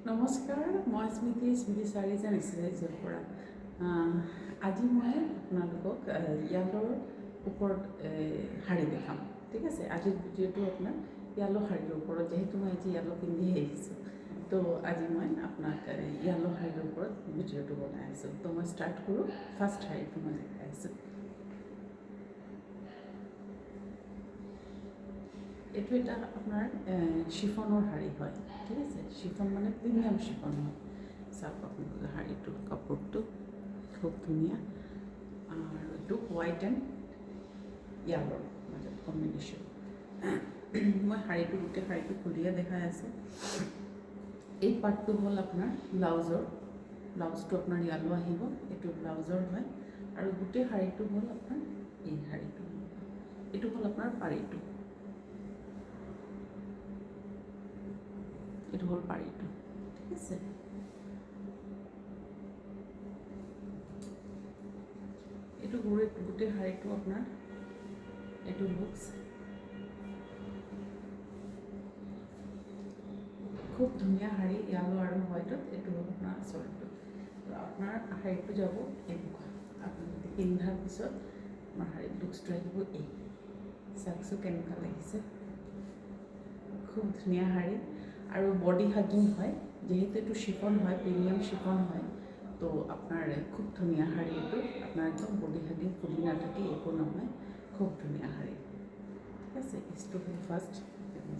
নমস্কাৰ, মই স্মৃতি চাৰিজন এক্সাৰচাইজৰ পৰা আজি মই আপোনালোকক ইয়ালৰ ওপৰত শাৰী দেখাম। ঠিক আছে, আজিৰ ভিডিঅ'টো আপোনাৰ ইয়ালো শাৰীৰ ওপৰত, যিহেতু মই আজি ইয়ালো পিন্ধি আহিছোঁ, তো আজি মই আপোনাক ইয়ালো শাৰীৰ ওপৰত ভিডিঅ'টো বনাই আছোঁ। তো মই ষ্টাৰ্ট কৰোঁ। ফাৰ্ষ্ট শাৰীটো মই দেখাই আছোঁ। এইটো এটা আপোনাৰ শিফনৰ শাৰী হয়। ঠিক আছে, শিফন মানে প্ৰিমিয়াম শিফন হয়। চাওক আপোনালোকে শাৰীটো, কাপোৰটো খুব ধুনীয়া, আৰু এইটো হোৱাইট এণ্ড য়ালৰ মাজত কম্বিনেশ্যন। মই শাৰীটো গোটেই শাৰীটো খুলিয়ে দেখাই আছোঁ। এই পাৰ্টটো হ'ল আপোনাৰ ব্লাউজটো আপোনাৰ য়ালো আহিব, এইটো ব্লাউজৰ হয়, আৰু গোটেই শাৰীটো হ'ল আপোনাৰ এই শাৰীটো, এইটো হ'ল আপোনাৰ পাৰীটো, এইটো হ'ল পাৰীটো। ঠিক আছে, এইটো গোটেই শাৰীটো আপোনাৰ এইটো লুকছ খুব ধুনীয়া শাৰী, য়ালো আৰু হোৱাইটত। এইটো হ'ল আপোনাৰ আচলটো। তো আপোনাৰ শাৰীটো যাব এনেকুৱা, আপুনি পিন্ধাৰ পিছত আপোনাৰ শাৰীৰ লুকছটো আহিব এই। চাওকচোন কেনেকুৱা লাগিছে, খুব ধুনীয়া শাৰী, আৰু বডি হাগিং হয়, যিহেতু এইটো শিফন হয়, প্ৰিমিয়াম শিফন হয়। তো আপোনাৰ খুব ধুনীয়া শাৰী এইটো, আপোনাৰ একদম বডি হাগিং ফুলি নাথাকে, একো নহয়, খুব ধুনীয়া শাৰী। ঠিক আছে, ইষ্টটো হ'ল ফাৰ্ষ্ট,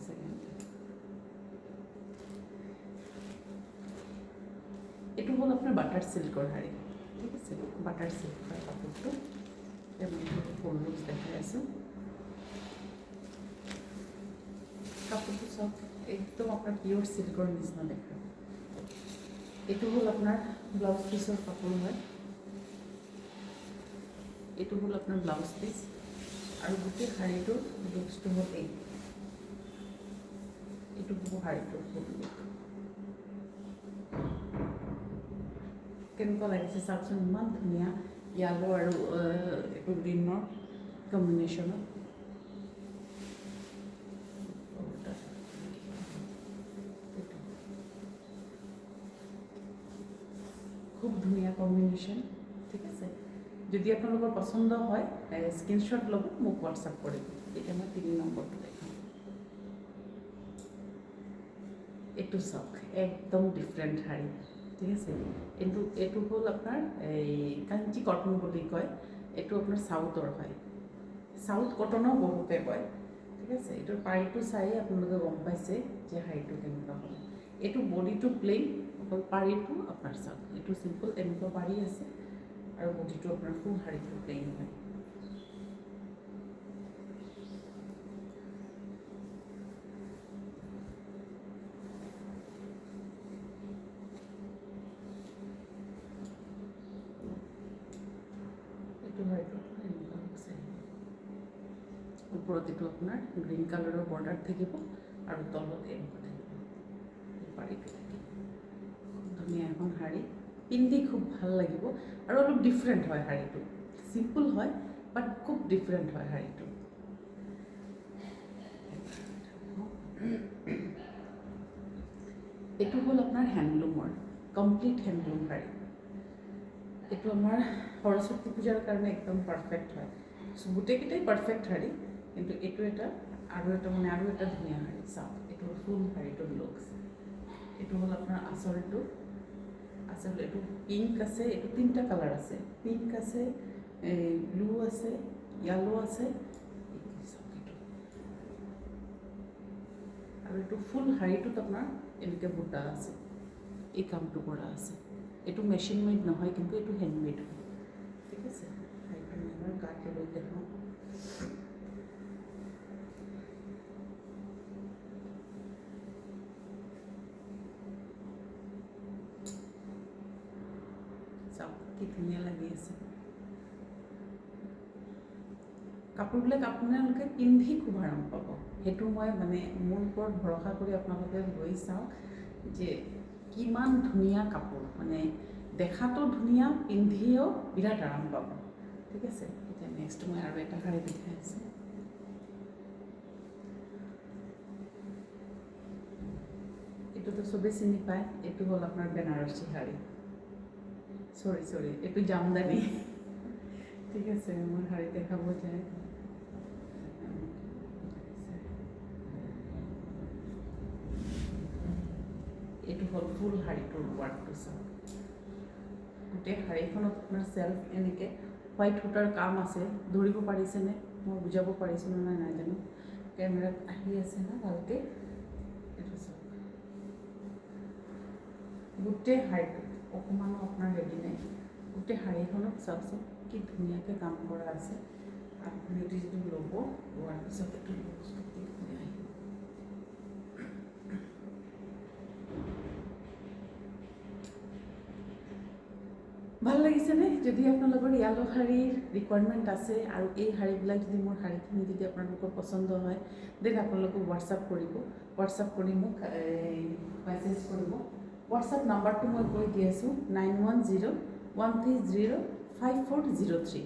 ছেকেণ্ড। এইটো হ'ল আপোনাৰ বাটাৰ চিল্কৰ শাৰী। ঠিক আছে, বাটাৰ চিল্ক হয় কাপোৰটো। মই ফুল লুকছ দেখাই আছোঁ। কাপোৰটো চব একদম আপোনাৰ পিয়'ৰ চিল্কৰ নিচিনা দেখায়। এইটো হ'ল আপোনাৰ ব্লাউজ পিচৰ কাপোৰ হয়, এইটো হ'ল আপোনাৰ ব্লাউজ পিচ, আৰু গোটেই শাৰীটোৰ লুকছটো হ'ল এইটো হ'ব শাৰীটোৰ ফুল লুক। কেনেকুৱা লাগিছে চাওকচোন, ইমান ধুনীয়া য়ালো আৰু এইটো গ্ৰীণৰ কম্বিনেশ্যনত। খুব ধুনীয়া কম্বিনেশ্যন। ঠিক আছে, যদি আপোনালোকৰ পচন্দ হয় স্ক্ৰীনশ্বট ল'ব, মোক হোৱাটছআপ কৰিব। এতিয়া মই 3 নম্বৰটো দেখাম। এইটো চাওক, একদম ডিফাৰেণ্ট শাৰী। ঠিক আছে, এইটো হ'ল আপোনাৰ এই কাঞ্চি কটন বুলি কয়। এইটো আপোনাৰ চাউথৰ হয়, চাউথ কটনো বহুতে কয়। ঠিক আছে, এইটোৰ পাৰীটো চাই আপোনালোকে গম পাইছে যে শাৰীটো কেনেকুৱা হ'ল। এইটো বডিটো প্লেইন, অকল পাৰীটো আপোনাৰ চাওক, এইটো চিম্পল এনেকুৱা পাৰী আছে, আৰু বডিটো আপোনাৰ ফুল শাৰীটো প্লেইন হয়। এইটো শাৰীটো এনেকুৱা হৈছে, ওপৰত এইটো আপোনাৰ গ্ৰীণ কালাৰৰ বৰ্ডাৰ থাকিব, আৰু তলত এনেকুৱা থাকিব পাৰীটো থাকিব। ধুনীয়া এখন শাৰী, পিন্ধি খুব ভাল লাগিব, আৰু অলপ ডিফাৰেণ্ট হয় শাৰীটো। চিম্পল হয়, বাট খুব ডিফাৰেণ্ট হয় শাৰীটো। এইটো হ'ল আপোনাৰ হেণ্ডলুমৰ, কমপ্লিট হেণ্ডলুম শাৰী। এইটো আমাৰ সৰস্বতী পূজাৰ কাৰণে একদম পাৰফেক্ট হয়। গোটেইকেইটাই পাৰফেক্ট শাৰী, কিন্তু এইটো এটা আৰু এটা ধুনীয়া শাৰী। চাওক, এইটো ফুল শাৰীটোৰ লুকছ। এইটো হ'ল আপোনাৰ আঁচলটো। এইটো পিংক আছে, এইটো 3টা কালাৰ আছে, পিংক আছে, ব্লু আছে, য়েলো আছে, আৰু এইটো ফুল শাৰীটোত আপোনাৰ এনেকৈ বুটা আছে, এই কামটো কৰা আছে। এইটো মেচিন মেড নহয়, কিন্তু এইটো হেণ্ডমেড হয়। ঠিক আছে, শাৰীটো মই কাটি লৈ দেখাওঁ। চাওক কি ধুনীয়া লাগি আছে। কাপোৰবিলাক আপোনালোকে পিন্ধি খুব আৰাম পাব, সেইটো মই মোৰ ওপৰত ভৰসা কৰি আপোনালোকে লৈ চাওক যে কিমান ধুনীয়া কাপোৰ, দেখাতো ধুনীয়া, পিন্ধিও বিৰাট আৰাম পাব। ঠিক আছে, এতিয়া নেক্সট মই আৰু এটা শাৰী দেখাই আছোঁ। এইটো এইটোতো চবেই চিনি পায়, এইটো হ'ল আপোনাৰ বেনাৰসী শাড়ী, চৰি এইটো জামদানি। ঠিক আছে, মই শাড়ী দেখাব যায়। এইটো হ'ল ফুল শাড়ীটোৰ ৱাৰ্কটো চাওক, গোটেই শাড়ীখনত আপোনাৰ চেল্ফ এনেকৈ হোৱাইট সূতাৰ কাম আছে। ধৰিব পাৰিছেনে? মই বুজাব পাৰিছোঁ নে নাই নাজানো, কেমেৰাত আহি আছে না ভালকৈ? এইটো চাওক, গোটেই শাড়ীটো অকণমানো আপোনাৰ হেৰি নাই, গোটেই শাড়ীখনত চাওকচোন কি ধুনীয়াকৈ কাম কৰা আছে। আপুনি যিটো ল'ব লোৱাৰ পিছত এইটো বস্তু কি ধুনীয়া আহিব। ভাল লাগিছেনে? যদি আপোনালোকৰ ইয়ালো শাড়ীৰ ৰিকুৱাৰমেণ্ট আছে আৰু এই শাড়ীবিলাক যদি মোৰ শাড়ীখিনি যদি আপোনালোকৰ পচন্দ হয়, দেন আপোনালোকক হোৱাটছআপ কৰিব। হোৱাটছআপ কৰি মোক মেছেজ কৰিব। হোৱাটছআপ নাম্বাৰটো মই কৈ দি আছোঁ 9101305403।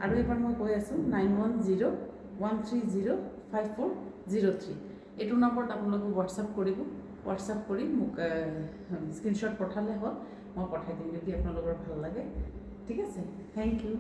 আৰু এবাৰ মই কৈ আছোঁ 9101305403। এইটো নম্বৰত আপোনালোকক হোৱাটছআপ কৰিব। হোৱাটছআপ কৰি মোক স্ক্ৰীনশ্বট পঠালে হ'ল, মই পঠাই দিম যদি আপোনালোকৰ ভাল লাগে। ঠিক আছে, থেংক ইউ।